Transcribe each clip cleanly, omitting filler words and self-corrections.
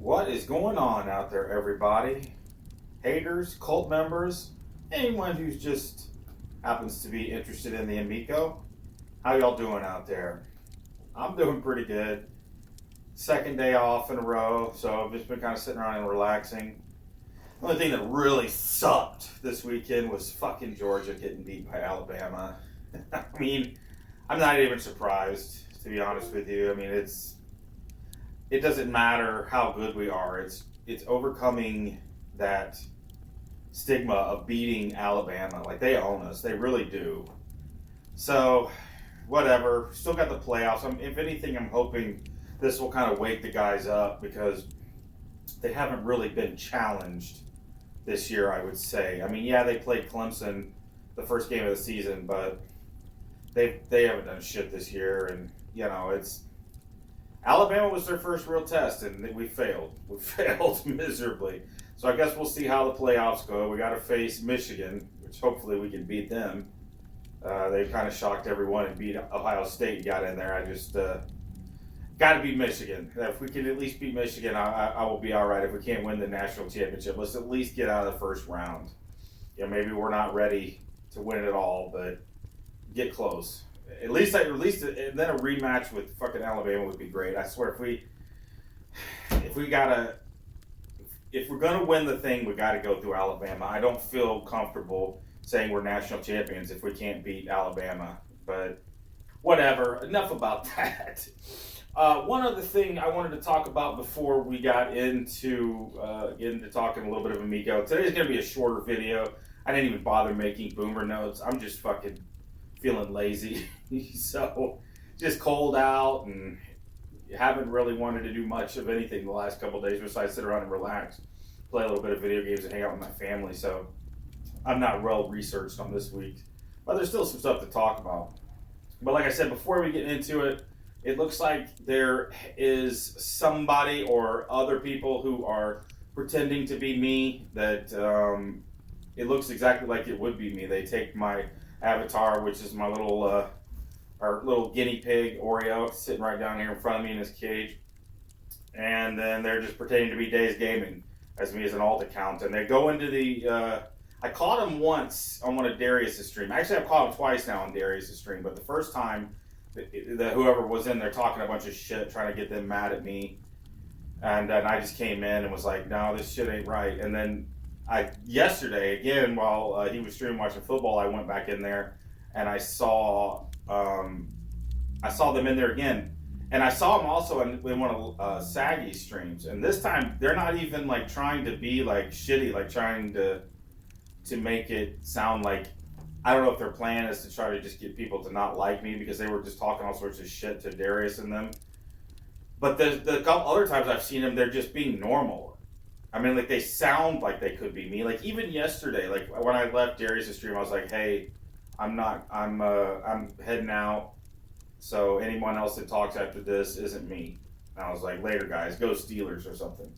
What is going on out there, everybody? Haters, cult members, anyone who's just happens to be interested in the Amico. How y'all doing out there? I'm doing pretty good. Second day off in a row, so I've just been kind of sitting around and relaxing. The only thing that really sucked this weekend was fucking Georgia getting beat by Alabama. I mean, I'm not even surprised, to be honest with you. I mean, it doesn't matter how good we are. It's overcoming that stigma of beating Alabama. Like, they own us. They really do. So, whatever. Still got the playoffs. If anything, I'm hoping this will kind of wake the guys up because they haven't really been challenged this year, I would say. I mean, yeah, they played Clemson the first game of the season, but they haven't done shit this year. And, it's Alabama was their first real test, and we failed. We failed miserably. So I guess we'll see how the playoffs go. We got to face Michigan, which hopefully we can beat them. They kind of shocked everyone and beat Ohio State, got in there. I just got to beat Michigan. If we can at least beat Michigan, I will be all right. If we can't win the national championship, let's at least get out of the first round. Maybe we're not ready to win it all, but get close. At least then a rematch with fucking Alabama would be great. I swear, if we're gonna win the thing, we gotta go through Alabama. I don't feel comfortable saying we're national champions if we can't beat Alabama. But whatever. Enough about that. One other thing I wanted to talk about before we got into talking a little bit of Amico. Today's gonna be a shorter video. I didn't even bother making boomer notes. I'm just fucking feeling lazy. So just cold out and haven't really wanted to do much of anything the last couple of days besides sit around and relax, play a little bit of video games and hang out with my family. So I'm not well researched on this week, but there's still some stuff to talk about. But like I said, before we get into it, it looks like there is somebody or other people who are pretending to be me that it looks exactly like it would be me. They take my avatar, which is my our little guinea pig Oreo, sitting right down here in front of me in his cage, and then they're just pretending to be Days Gaming as me as an alt account, and they go into the. I caught him once on one of Darius's stream. Actually, I've caught him twice now on Darius's stream, but the first time, whoever was in there talking a bunch of shit, trying to get them mad at me, and I just came in and was like, "No, this shit ain't right." And then yesterday again, while he was streaming watching football, I went back in there and I saw them in there again, and I saw them also in one of Saggy's streams. And this time they're not even like trying to be like shitty, like trying to make it sound like, I don't know if their plan is to try to just get people to not like me because they were just talking all sorts of shit to Darius and them. But the couple other times I've seen them, they're just being normal. I mean, like, they sound like they could be me. Like, even yesterday, like, when I left Darius' stream, I was like, hey, I'm heading out, so anyone else that talks after this isn't me. And I was like, later, guys, go Steelers or something.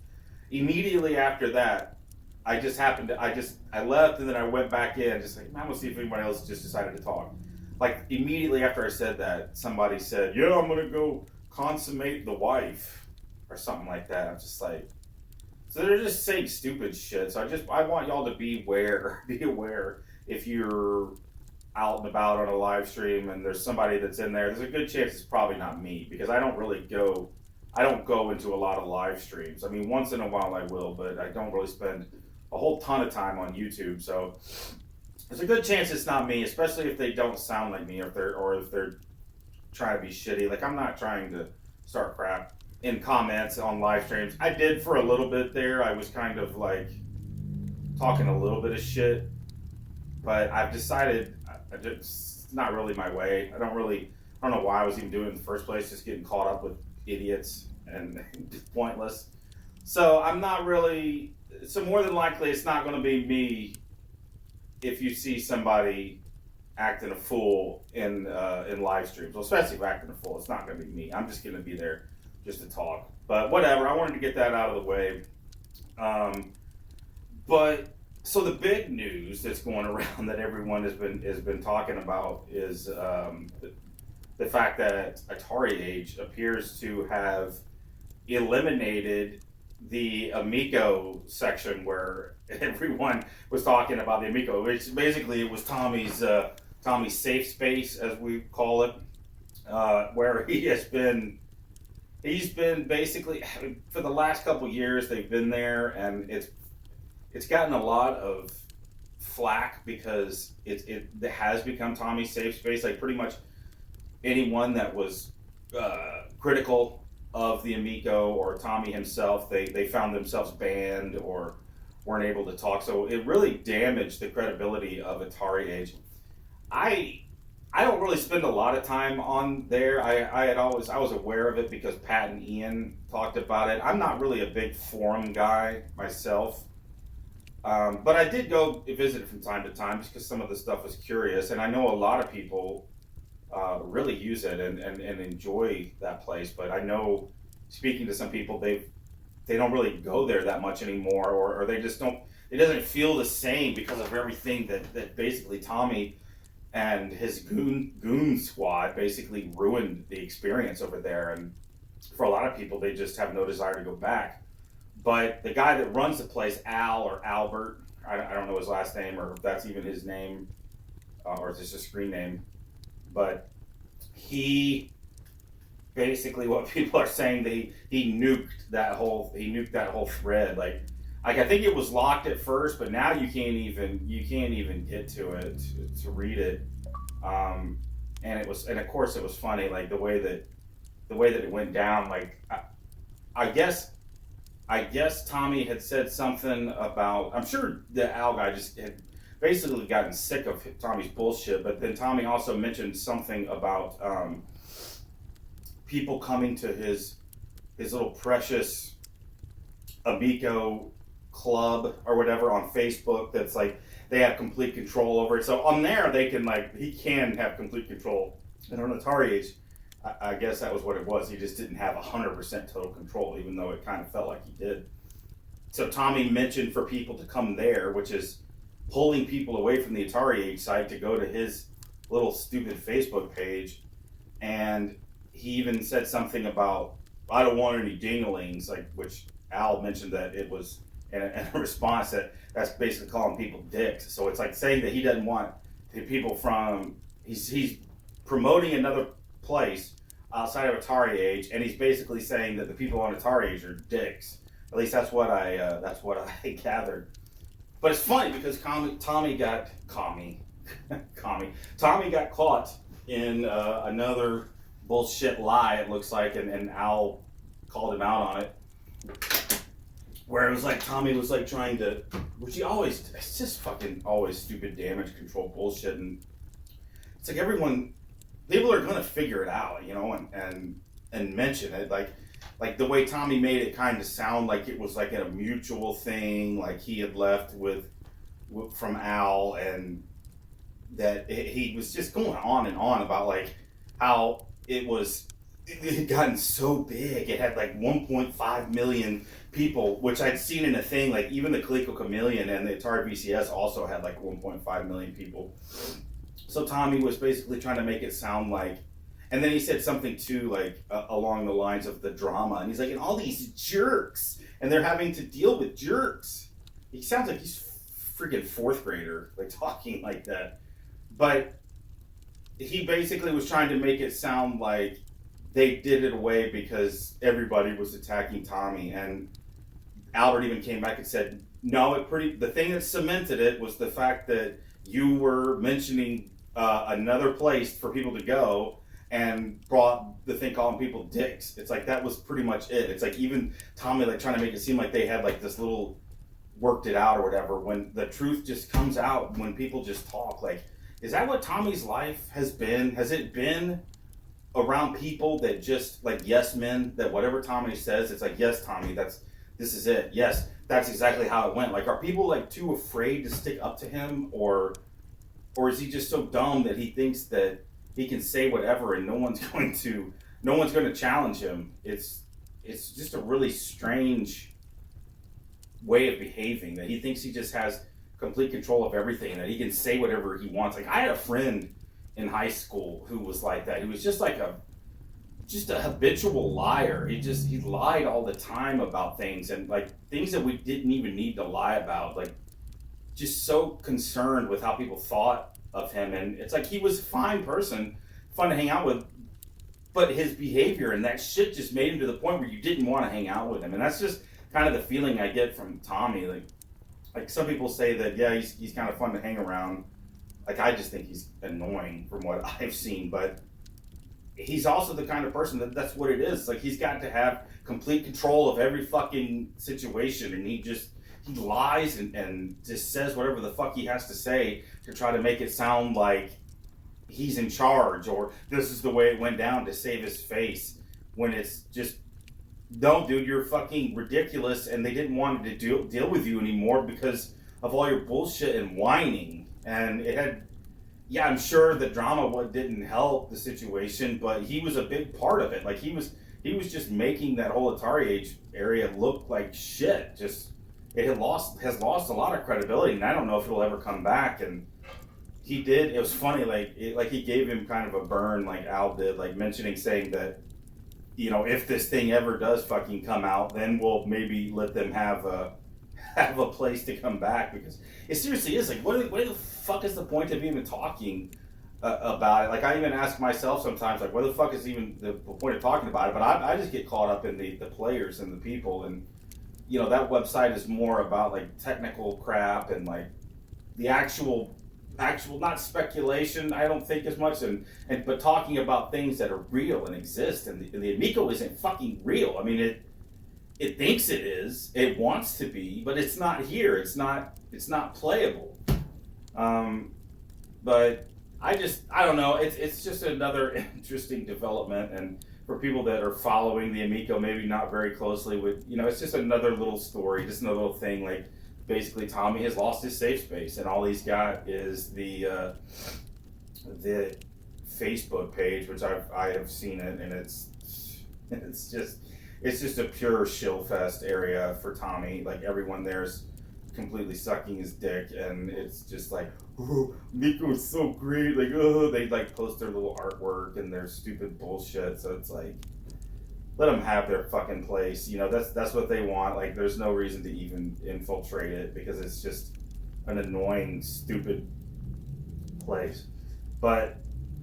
Immediately after that, I left, and then I went back in, just like, I'm gonna see if anybody else just decided to talk. Like, immediately after I said that, somebody said, yeah, I'm gonna go consummate the wife, or something like that. I'm just like, so they're just saying stupid shit. So I want y'all to be aware if you're out and about on a live stream and there's somebody that's in there. There's a good chance it's probably not me, because I don't go into a lot of live streams. I mean, once in a while I will, but I don't really spend a whole ton of time on YouTube. So there's a good chance it's not me, especially if they don't sound like me, or if they're trying to be shitty. Like, I'm not trying to start crap in comments on live streams. I did for a little bit there. I was kind of like talking a little bit of shit, but I've decided it's not really my way. I don't know why I was even doing it in the first place, just getting caught up with idiots and pointless. So more than likely it's not going to be me if you see somebody acting a fool in live streams. Well, especially if acting a fool, it's not going to be me. I'm just going to be there just to talk. But whatever, I wanted to get that out of the way. But so the big news that's going around that everyone has been talking about is the fact that Atari Age appears to have eliminated the Amico section where everyone was talking about the Amico, which basically it was Tommy's safe space, as we call it, where he's been basically for the last couple years they've been there, and it's gotten a lot of flack because it has become Tommy's safe space. Like pretty much anyone that was critical of the Amico or Tommy himself, they found themselves banned or weren't able to talk. So it really damaged the credibility of Atari Age. I I don't really spend a lot of time on there. I was aware of it because Pat and Ian talked about it. I'm not really a big forum guy myself. But I did go visit it from time to time just because some of the stuff was curious, and I know a lot of people really use it and enjoy that place. But I know, speaking to some people, they don't really go there that much anymore, or they just don't. It doesn't feel the same because of everything that basically Tommy and his goon squad basically ruined the experience over there. And for a lot of people, they just have no desire to go back. But the guy that runs the place, Al or Albert, I don't know his last name or if that's even his name or it's just a screen name, but he basically, what people are saying, he nuked that whole thread. Like I think it was locked at first, but now you can't even get to it to read it. And of course it was funny, like the way that it went down. Like I guess Tommy had said something about. I'm sure the Al guy just had basically gotten sick of Tommy's bullshit. But then Tommy also mentioned something about people coming to his little precious Amico club or whatever on Facebook. That's like they have complete control over it. So on there they can he can have complete control. And on Atari Age, I guess that was what it was. He just didn't have 100% total control, even though it kind of felt like he did. So Tommy mentioned for people to come there, which is pulling people away from the Atari Age site to go to his little stupid Facebook page. And he even said something about, I don't want any dinglings, which Al mentioned that it was in a response that's basically calling people dicks. So it's like saying that he doesn't want the people from, he's promoting another place outside of Atari Age, and he's basically saying that the people on Atari Age are dicks. At least that's what I gathered. But it's funny because Tommy got caught in another bullshit lie. It looks like, and Al called him out on it, where it was like Tommy was like trying to, which it's just fucking always stupid damage control bullshit, and it's like people are gonna figure it out, and mention it, like the way Tommy made it kind of sound like it was like a mutual thing, like he had left from Al, and that he was just going on and on about like how it had gotten so big. It had like 1.5 million people, which I'd seen in a thing, like even the Coleco Chameleon and the Atari VCS also had like 1.5 million people. So Tommy was basically trying to make it sound like, and then he said something too, like along the lines of the drama, and he's like, and all these jerks, and they're having to deal with jerks. He sounds like he's freaking fourth grader, like talking like that. But he basically was trying to make it sound like they did it away because everybody was attacking Tommy, and Albert even came back and said, no, the thing that cemented it was the fact that you were mentioning another place for people to go and brought the thing calling people dicks. It's like that was pretty much it. It's like even Tommy like trying to make it seem like they had like this little worked it out or whatever, when the truth just comes out when people just talk. Like, is that what Tommy's life has been? Has it been around people that just like yes men, that whatever Tommy says, it's like, yes, Tommy, this is it. Yes, that's exactly how it went. Like, are people like too afraid to stick up to him, or is he just so dumb that he thinks that he can say whatever and no one's going to challenge him? It's just a really strange way of behaving, that he thinks he just has complete control of everything and that he can say whatever he wants. Like, I had a friend in high school who was like that. He was just like just a habitual liar. He lied all the time about things, and like things that we didn't even need to lie about. Like just so concerned with how people thought of him, and it's like he was a fine person, fun to hang out with, but his behavior and that shit just made him to the point where you didn't want to hang out with him, and that's just kind of the feeling I get from Tommy. Like some people say that yeah, he's kind of fun to hang around. Like I just think he's annoying from what I've seen, but he's also the kind of person that's what it is. Like he's got to have complete control of every fucking situation, and he lies and just says whatever the fuck he has to say to try to make it sound like he's in charge or this is the way it went down to save his face, when it's just no, dude, you're fucking ridiculous, and they didn't want to deal with you anymore because of all your bullshit and whining. And it had, yeah, I'm sure the drama didn't help the situation, but he was a big part of it. Like he was just making that whole Atari age area look like shit. Just it has lost a lot of credibility, and I don't know if it'll ever come back. And he did. It was funny, like he gave him kind of a burn, like Al did, like saying that, you know, if this thing ever does fucking come out, then we'll maybe let them have a place to come back, because it seriously is like, what the fuck is the point of even talking about it? Like I even ask myself sometimes, like, what the fuck is even the point of talking about it? But I just get caught up in the players and the people, and you know that website is more about like technical crap and like the actual not speculation, I don't think as much, but talking about things that are real and exist, and the Amico isn't fucking real. I mean it thinks it is, it wants to be, but it's not here. It's not playable. But I don't know. It's just another interesting development, and for people that are following the Amico, maybe not very closely, with it's just another little story, just another little thing. Like basically, Tommy has lost his safe space, and all he's got is the Facebook page, which I have seen it, and it's just a pure shill fest area for Tommy. Like everyone there's completely sucking his dick, and it's just like, oh, Nico is so great. Like, oh, they like post their little artwork and their stupid bullshit. So it's like, let them have their fucking place. That's what they want. Like, there's no reason to even infiltrate it because it's just an annoying, stupid place. But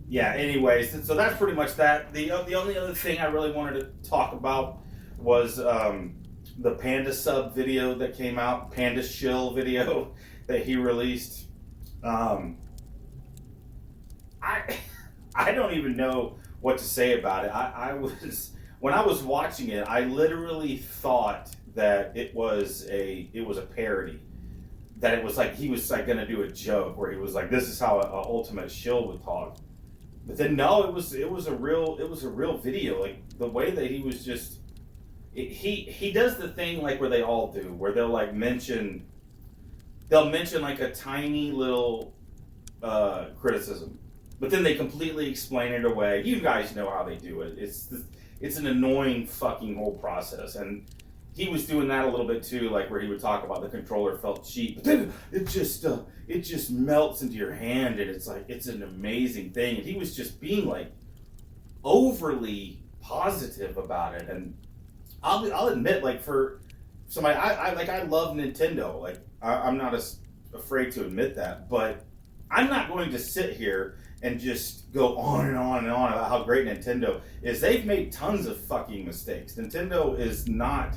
yeah, anyways, so that's pretty much that. The only other thing I really wanted to talk about was the Panda sub video that came out, Panda shill video that he released. I don't even know what to say about it. When I was watching it, I literally thought that it was a parody. That it was like he was like gonna do a joke where he was like, "This is how an ultimate shill would talk." But then no, it was a real video. Like the way that he was just. He does the thing like where they all do, where they'll mention like a tiny little criticism, but then they completely explain it away. You guys know how they do it. It's an annoying fucking whole process, and he was doing that a little bit too, like where he would talk about the controller felt cheap, but then it just melts into your hand, and it's like it's an amazing thing. And he was just being like overly positive about it, and I'll admit, like for somebody, I love Nintendo. Like I'm not afraid to admit that, but I'm not going to sit here and just go on and on and on about how great Nintendo is. They've made tons of fucking mistakes. Nintendo is not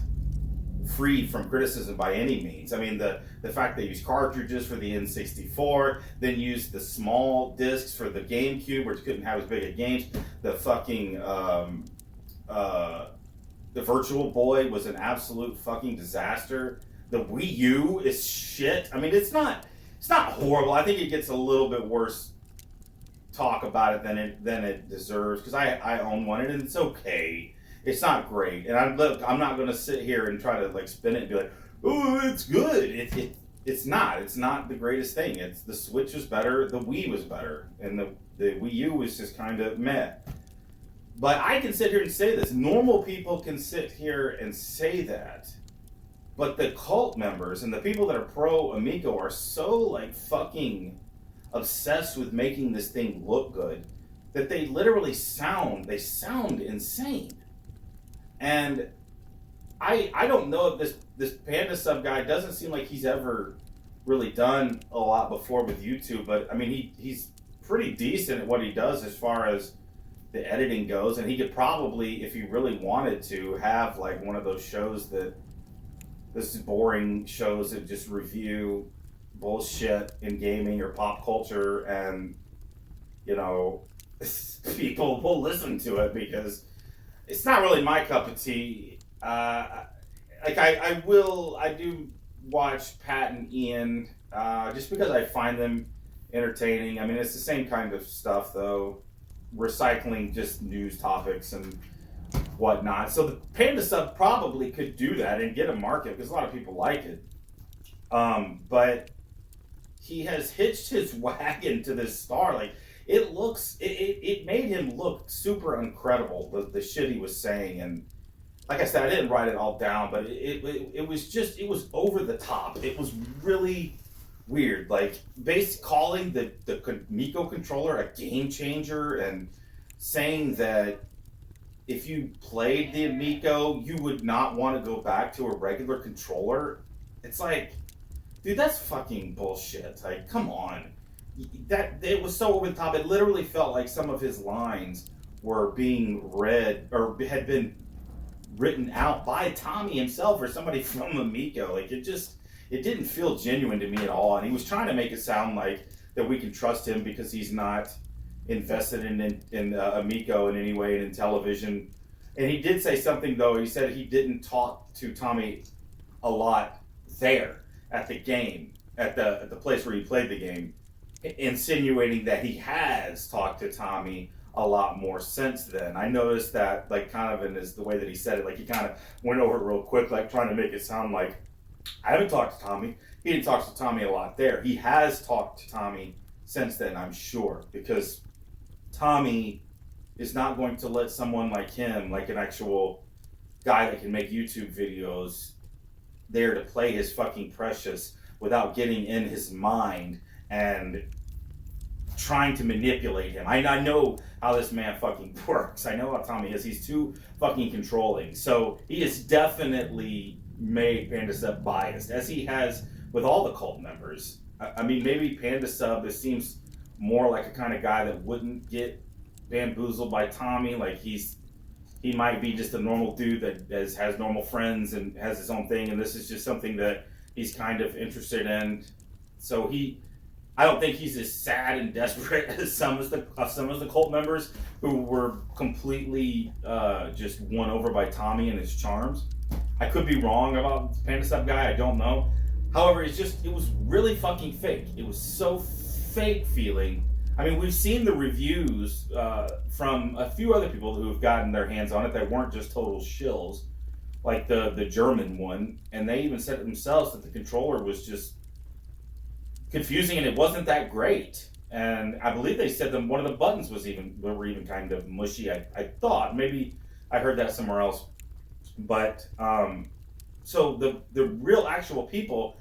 free from criticism by any means. I mean, the fact they use cartridges for the N64, then used the small discs for the GameCube, which couldn't have as big a games. The fucking the Virtual Boy was an absolute fucking disaster. The Wii U is shit. I mean, it's not horrible. I think it gets a little bit worse talk about it than it deserves, because I own one and it's okay. It's not great, and I'm not going to sit here and try to like spin it and be like, oh, it's good. It's not. It's not the greatest thing. It's the Switch was better, the Wii was better, and the Wii U was just kind of meh. But I can sit here and say this. Normal people can sit here and say that. But the cult members and the people that are pro Amico are so like fucking obsessed with making this thing look good that they literally sound insane. And I don't know if this Panda Sub guy doesn't seem like he's ever really done a lot before with YouTube, but I mean he's pretty decent at what he does as far as the editing goes, and he could probably, if he really wanted to, have like one of those shows that this is boring shows that just review bullshit in gaming or pop culture, and you know people will listen to it because it's not really my cup of tea. Like I do watch Pat and Ian just because I find them entertaining. I mean, it's the same kind of stuff though, recycling just news topics and whatnot. So the Panda Sub probably could do that and get a market because a lot of people like it. But he has hitched his wagon to this star. Like it made him look super incredible, the shit he was saying. And like I said, I didn't write it all down, but it was over the top. It was really weird, like calling the Amico controller a game changer and saying that if you played the Amico, you would not want to go back to a regular controller. It's like, dude, that's fucking bullshit. Like, come on. That it was so over the top. It literally felt like some of his lines were being read or had been written out by Tommy himself or somebody from Amico. Like it didn't feel genuine to me at all. And he was trying to make it sound like that we can trust him because he's not invested in Amico in any way and in television. And he did say something though. He said he didn't talk to Tommy a lot there at the game, at the place where he played the game, insinuating that he has talked to Tommy a lot more since then. I noticed that, like, kind of in the way that he said it, like he kind of went over it real quick, like trying to make it sound like I haven't talked to Tommy. He didn't talk to Tommy a lot there. He has talked to Tommy since then, I'm sure, because Tommy is not going to let someone like him, like an actual guy that can make YouTube videos, there to play his fucking Precious without getting in his mind and trying to manipulate him. I know how this man fucking works. I know how Tommy is. He's too fucking controlling. So he has definitely made Panda Sub biased, as he has with all the cult members. I mean, maybe Panda Sub, this seems more like a kind of guy that wouldn't get bamboozled by Tommy. Like he might be just a normal dude that has normal friends and has his own thing, and this is just something that he's kind of interested in. So I don't think he's as sad and desperate as some of the cult members who were completely just won over by Tommy and his charms. I could be wrong about the Panda Sub guy. I don't know. However, it was really fucking fake. It was so fake feeling. I mean, we've seen the reviews from a few other people who have gotten their hands on it that weren't just total shills, like the German one, and they even said themselves that the controller was just confusing and it wasn't that great. And I believe they said that one of the buttons were even kind of mushy. I thought maybe I heard that somewhere else, but so the real actual people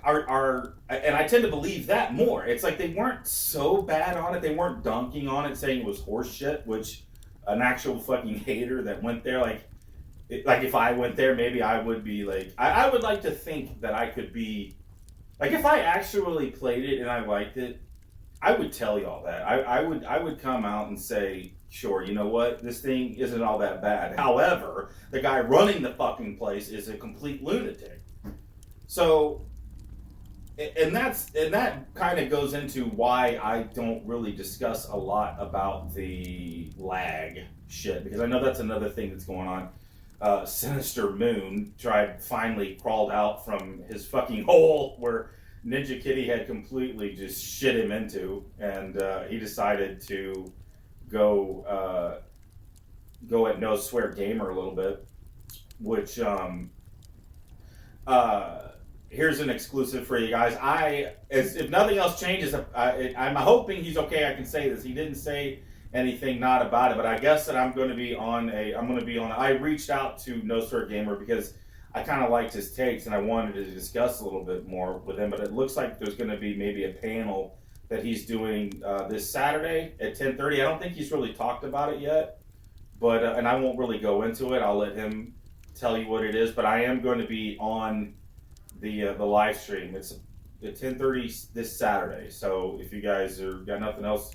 are, and I tend to believe that more. It's like they weren't so bad on it. They weren't dunking on it, saying it was horse shit, which an actual fucking hater that went there, like if I went there, maybe I would be like, I would like to think that I could be, like if I actually played it and I liked it, I would tell y'all that. I would come out and say, sure, you know what, this thing isn't all that bad. However, the guy running the fucking place is a complete lunatic. So, and that kind of goes into why I don't really discuss a lot about the lag shit, because I know that's another thing that's going on. Sinister Moon finally crawled out from his fucking hole where Ninja Kitty had completely just shit him into, and he decided to go at No Swear Gamer a little bit, which here's an exclusive for you guys. If nothing else changes, I'm hoping he's okay. I can say this. He didn't say anything not about it, but I guess that I'm going to be on. I reached out to No Swear Gamer because I kind of liked his takes and I wanted to discuss a little bit more with him. But it looks like there's going to be maybe a panel that he's doing this Saturday at 10:30. I don't think he's really talked about it yet, but and I won't really go into it. I'll let him tell you what it is. But I am going to be on the live stream. It's at 10:30 this Saturday. So if you guys got nothing else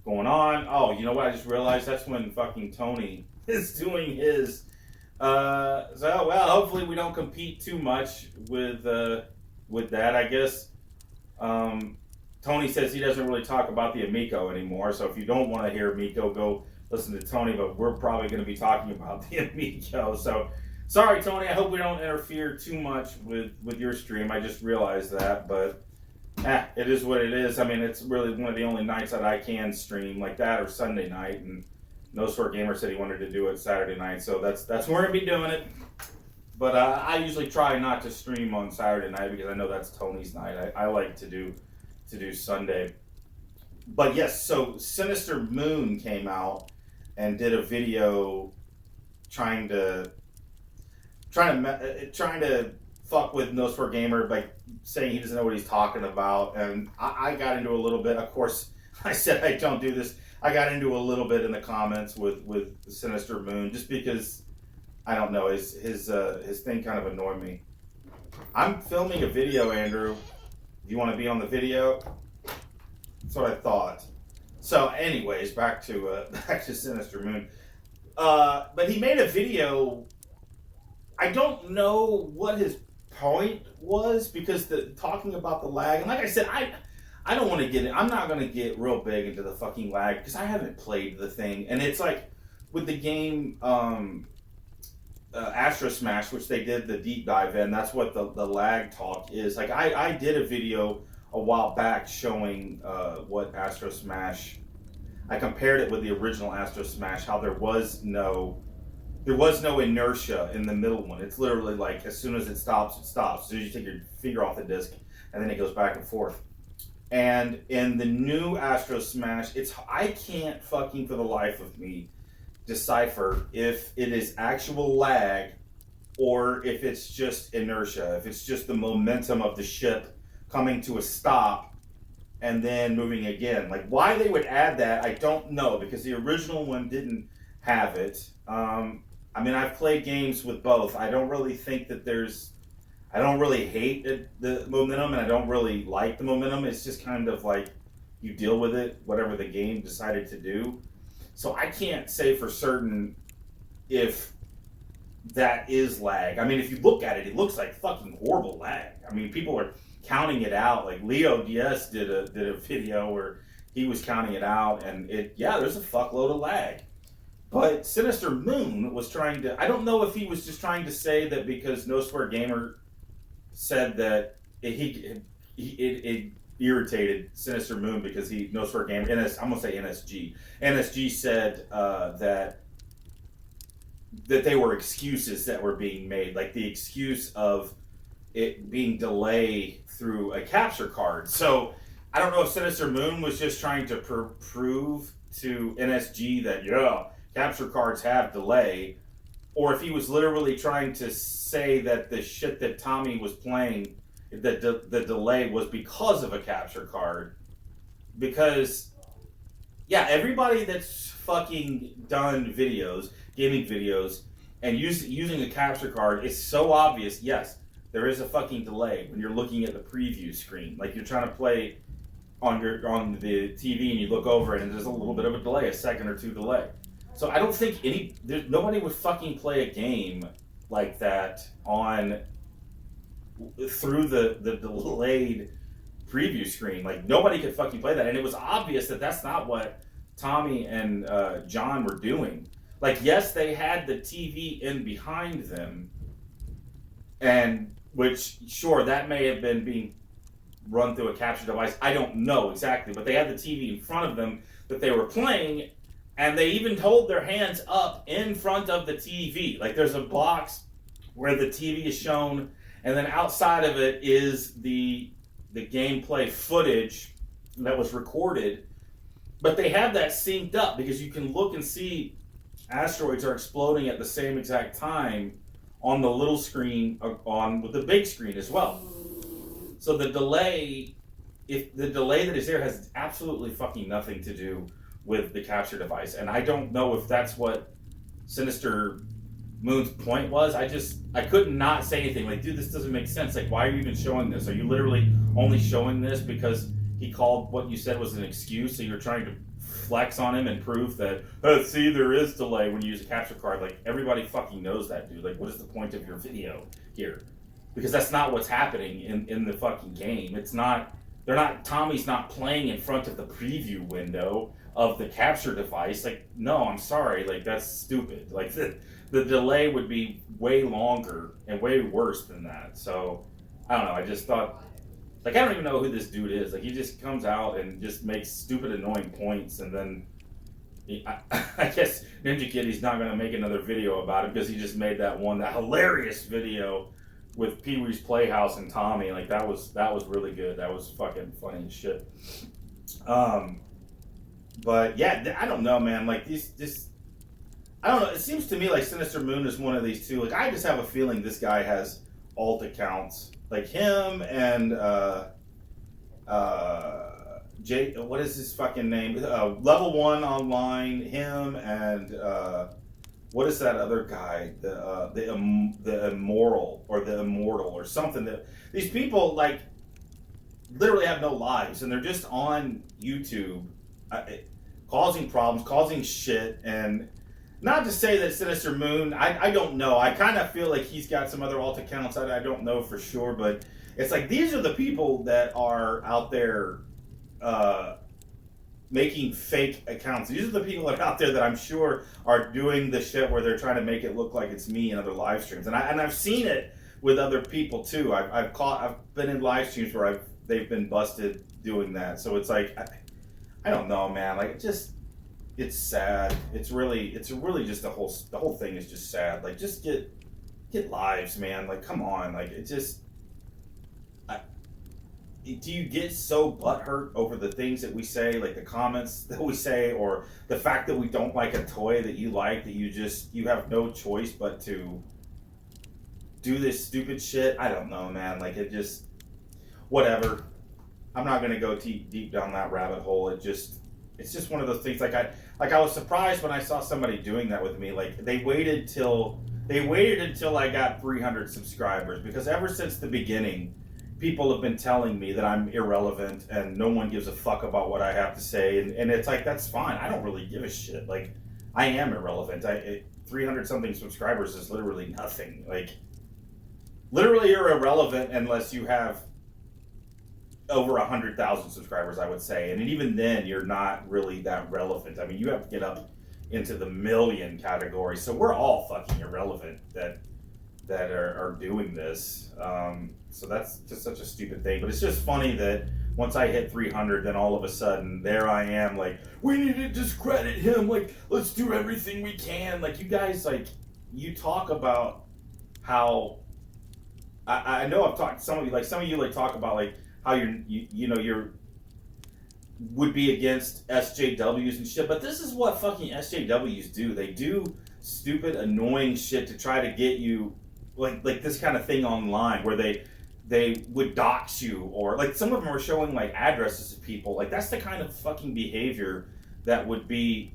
going on, oh, you know what? I just realized that's when fucking Tony is doing his. So well, hopefully we don't compete too much with that. I guess Tony says he doesn't really talk about the Amico anymore. So if you don't want to hear Amico, go listen to Tony. But we're probably going to be talking about the Amico. So sorry, Tony. I hope we don't interfere too much with your stream. I just realized that, but it is what it is. I mean, it's really one of the only nights that I can stream like that, or Sunday night, and No Swear Gamer said he wanted to do it Saturday night, so that's where we're gonna be doing it. But I usually try not to stream on Saturday night because I know that's Tony's night. I like to do Sunday. But yes, so Sinister Moon came out and did a video trying to fuck with No Swear Gamer by saying he doesn't know what he's talking about, and I got into a little bit. Of course, I said I don't do this. I got into a little bit in the comments with Sinister Moon just because I don't know, his thing kind of annoyed me. I'm filming a video, Andrew. You want to be on the video? That's what I thought. So, anyways, back to Sinister Moon. But he made a video. I don't know what his point was because talking about the lag, and like I said, I don't want to get it. I'm not going to get real big into the fucking lag because I haven't played the thing. And it's like with the game Astro Smash, which they did the deep dive in, that's what the lag talk is. Like I did a video a while back showing what Astro Smash, I compared it with the original Astro Smash, how there was no inertia in the middle one. It's literally like as soon as it stops, it stops. As soon as you take your finger off the disc, and then it goes back and forth. And in the new Astro Smash, I can't fucking for the life of me decipher if it is actual lag or if it's just inertia, if it's just the momentum of the ship coming to a stop and then moving again. Like why they would add that, I don't know, because the original one didn't have it. I mean, I've played games with both. I don't really think that I don't really hate the momentum, and I don't really like the momentum. It's just kind of like you deal with it, whatever the game decided to do. So I can't say for certain if that is lag. I mean, if you look at it, it looks like fucking horrible lag. I mean, people are counting it out. Like Leo DS did a video where he was counting it out, and there's a fuckload of lag. But Sinister Moon was trying to, I don't know if he was just trying to say that because No Swear Gamer said that it irritated Sinister Moon because No Swear Gamer, I'm going to say NSG. NSG said that they were excuses that were being made, like the excuse of it being delayed through a capture card. So I don't know if Sinister Moon was just trying to prove to NSG that, capture cards have delay, or if he was literally trying to say that the shit that Tommy was playing, that the delay was because of a capture card. Because, everybody that's fucking done videos, gaming videos, and using a capture card, it's so obvious, yes, there is a fucking delay when you're looking at the preview screen. Like you're trying to play on the TV and you look over and there's a little bit of a delay, a second or two delay. So I don't think nobody would fucking play a game like that through the delayed preview screen. Like nobody could fucking play that, and it was obvious that that's not what Tommy and John were doing. Like yes, they had the TV in behind them, and which sure that may have been being run through a capture device. I don't know exactly, but they had the TV in front of them that they were playing. And they even hold their hands up in front of the TV. Like there's a box where the TV is shown, and then outside of it is the gameplay footage that was recorded. But they have that synced up because you can look and see asteroids are exploding at the same exact time on the little screen with the big screen as well. So the delay if the delay that is there has absolutely fucking nothing to do with the capture device, and I don't know if that's what Sinister Moon's point was. I couldn't not say anything. Like, dude, this doesn't make sense. Like, why are you even showing this? Are you literally only showing this because he called what you said was an excuse, so you're trying to flex on him and prove that, see, there is delay when you use a capture card? Like, everybody fucking knows that, dude. Like, what is the point of your video here? Because that's not what's happening in the fucking game. It's not, Tommy's not playing in front of the preview window of the capture device. Like, no, I'm sorry. Like, that's stupid. Like, the delay would be way longer and way worse than that. So, I don't know. I just thought, like, I don't even know who this dude is. Like, he just comes out and just makes stupid, annoying points, and then I guess Ninja Kitty's not going to make another video about it because he just made that hilarious video with Pee Wee's Playhouse and Tommy. Like, that was really good. That was fucking funny as shit. But yeah, I don't know, man. Like, I don't know. It seems to me like Sinister Moon is one of these two. Like, I just have a feeling this guy has alt accounts, like him and Jay. What is his fucking name? Level 1 Online. Him and what is that other guy? The Immoral or the Immortal or something. That these people like literally have no lives and they're just on YouTube, causing problems, causing shit. And not to say that Sinister Moon, I don't know. I kind of feel like he's got some other alt accounts. I don't know for sure, but it's like these are the people that are out there making fake accounts. These are the people that are out there that I'm sure are doing the shit where they're trying to make it look like it's me in other live streams. And I've seen it with other people too. I've been in live streams where they've been busted doing that. So it's like I don't know, man. Like, it's sad. It's really just the whole thing is just sad. Like, just get lives, man. Like, come on. Like, it just. Do you get so butthurt over the things that we say, like the comments that we say, or the fact that we don't like a toy that you like, that you have no choice but to do this stupid shit? I don't know, man. Like, it just, whatever. I'm not gonna go deep down that rabbit hole. It's just one of those things. Like I was surprised when I saw somebody doing that with me. Like, they waited until I got 300 subscribers, because ever since the beginning, people have been telling me that I'm irrelevant and no one gives a fuck about what I have to say. And it's like, that's fine. I don't really give a shit. Like, I am irrelevant. 300 something subscribers is literally nothing. Like, literally you're irrelevant unless you have over 100,000 subscribers, I would say. And even then, you're not really that relevant. I mean, you have to get up into the million category. So we're all fucking irrelevant that are doing this. So that's just such a stupid thing. But it's just funny that once I hit 300, then all of a sudden, there I am, like, we need to discredit him. Like, let's do everything we can. Like, you guys, like, you talk about how, I know I've talked to some of you, like, talk about, like, how you're would be against SJWs and shit. But this is what fucking SJWs do. They do stupid, annoying shit to try to get you, like this kind of thing online, where they would dox you, or like some of them are showing like addresses of people. Like, that's the kind of fucking behavior that would be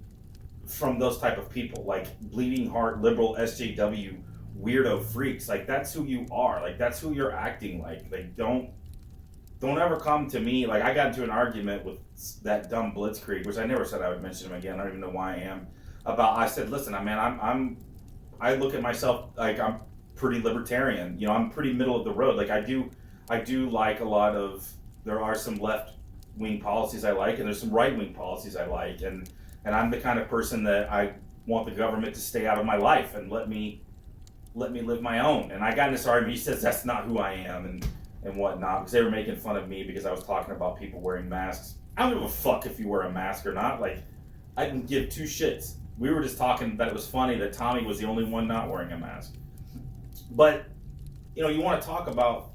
from those type of people, like bleeding heart liberal SJW weirdo freaks. Like, that's who you are. Like, that's who you're acting like. Like, don't ever come to me. Like, I got into an argument with that dumb Blitzkrieg, which I never said I would mention him again. I don't even know why I am. I said, listen, I look at myself like I'm pretty libertarian. You know, I'm pretty middle of the road. Like, I do like a lot of, there are some left wing policies I like, and there's some right wing policies I like, and I'm the kind of person that I want the government to stay out of my life and let me live my own. And I got in this argument. He says that's not who I am and whatnot, because they were making fun of me because I was talking about people wearing masks. I don't give a fuck if you wear a mask or not. Like, I didn't give two shits. We were just talking that it was funny that Tommy was the only one not wearing a mask. But, you know, you want to talk about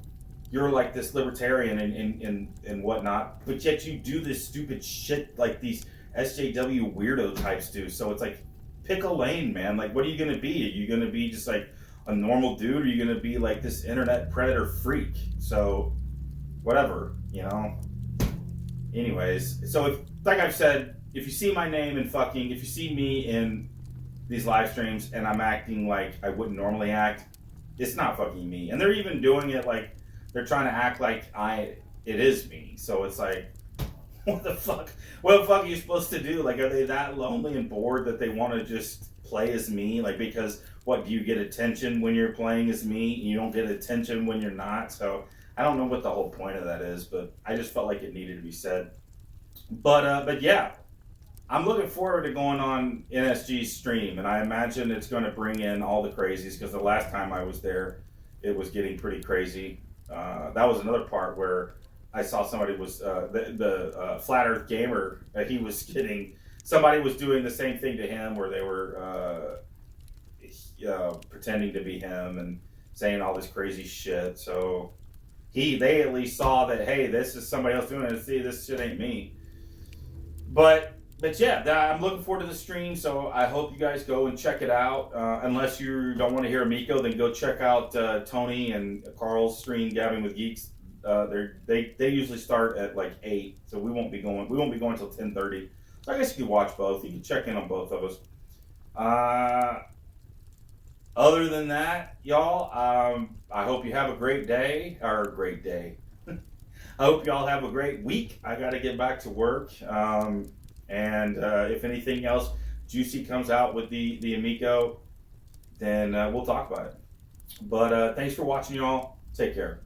you're like this libertarian and whatnot, but yet you do this stupid shit like these SJW weirdo types do. So it's like, pick a lane, man. Like, what are you going to be? Are you going to be just like a normal dude, or are you going to be like this internet predator freak? So, whatever, you know. anyways, so like I've said, if you see my name in if you see me in these live streams and I'm acting like I wouldn't normally act, it's not fucking me. And they're even doing it like they're trying to act like it is me. So it's like, what the fuck? What the fuck are you supposed to do? Like, are they that lonely and bored that they want to just play as me? Like, because what, do you get attention when you're playing as me? You don't get attention when you're not. So I don't know what the whole point of that is, but I just felt like it needed to be said. But yeah, I'm looking forward to going on NSG's stream, and I imagine it's going to bring in all the crazies because the last time I was there, it was getting pretty crazy. That was another part where I saw somebody was the Flat Earth Gamer. He was getting somebody was doing the same thing to him where they were pretending to be him and saying all this crazy shit. So they at least saw that, hey, this is somebody else doing it. See, this shit ain't me. But yeah, I'm looking forward to the stream, so I hope you guys go and check it out. Unless you don't want to hear Amico, then go check out Tony and Carl's stream, Gabbing with Geeks. They usually start at like 8, so we won't be going until 10:30. So I guess you can watch both. You can check in on both of us. Other than that, y'all, I hope you have a great day or a great day. I hope y'all have a great week. I got to get back to work. And if anything else juicy comes out with the Amico, then we'll talk about it. But thanks for watching, y'all. Take care.